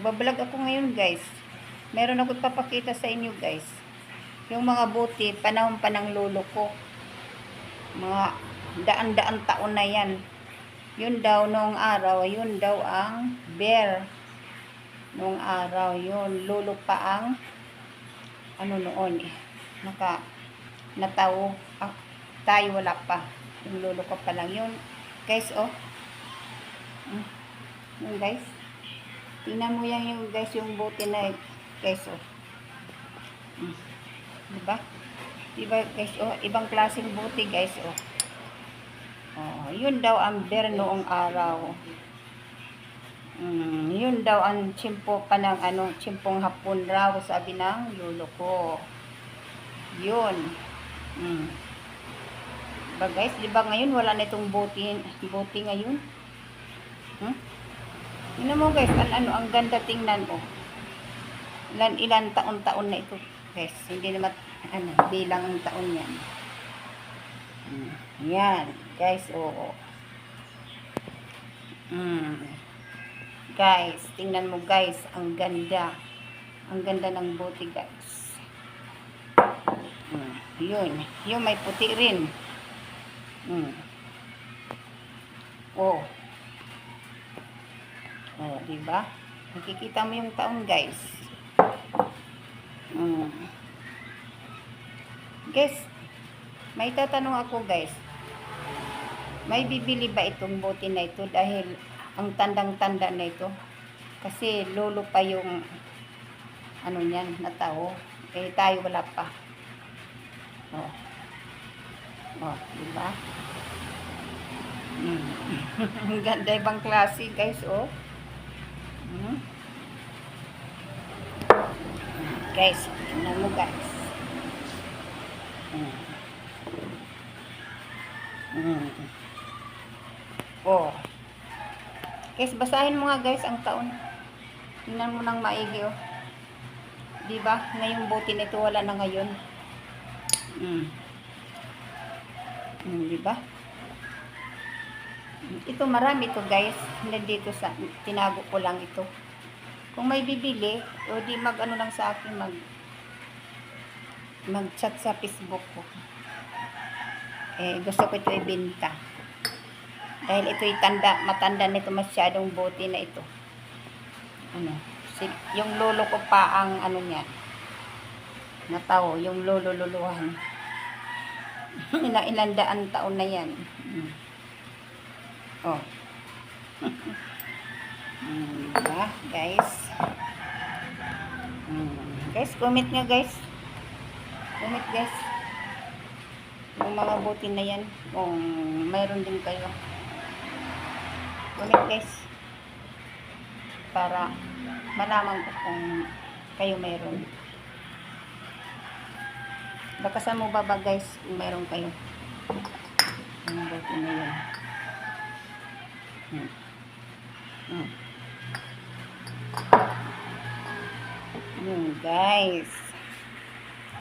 Magbablog ako ngayon guys. Meron ako papakita sa inyo guys. Yung mga buti, panahon pa ng lolo ko. Mga daan-daan taon na yan. Yun daw noong araw, yun daw ang bear. Noong araw, yun. Lolo pa ang ano noon eh. Natawo. Tayo wala pa. Yung lolo ko pa lang. Yun. Guys, oh. Yun guys. Tingnan mo yan yung guys, yung buti na guys, oh. Diba? Diba guys, oh. Ibang klaseng buti guys, oh. Oh, yun daw ang bear noong araw. Yun daw ang tsimpo pa ng tsimpong hapon raw, sabi ng lolo ko. Yun. Diba guys, diba ngayon wala na itong buti ngayon? Tingnan mo guys, ang ganda tingnan mo. Ilan taon-taon na ito guys. Hindi naman bilang ang taon yan. Yan guys, oo. Guys, tingnan mo guys, ang ganda. Ang ganda ng buti guys. Yun, yung may puti rin. Oh, diba? Nakikita mo yung taon guys. Guys, may tatanong ako guys. May bibili ba itong bote na ito dahil ang tandang-tanda na ito? Kasi lolo pa yung niyan na tao. Eh tayo wala pa. Diba? Ang ganda ibang klase guys, oh. Guys, tingnan mo guys. Oh. Guys, basahin mo nga guys ang taon. Tingnan mo nang maigi, oh. Diba? Ngayong bote nito wala na ngayon. Diba? Ito marami to guys. Nandito sa tinago ko lang ito. Kung may bibili, o di lang sa akin mag-chat sa Facebook ko. Gusto ko ito ibenta. Dahil ito'y matanda nito masyadong bote na ito. Yung lolo ko pa ang niya. Nataw, yung lolo-luluhan. Ilang daan taon na yan. Oh. Diba, guys? Guys, comment nga guys. Comment guys. Yung mga buti na yan. Kung mayroon din kayo. Comment guys. Para malaman ko kung kayo mayroon. Bakasan mo ba guys kung mayroon kayo. Yung buti na yan. Guys.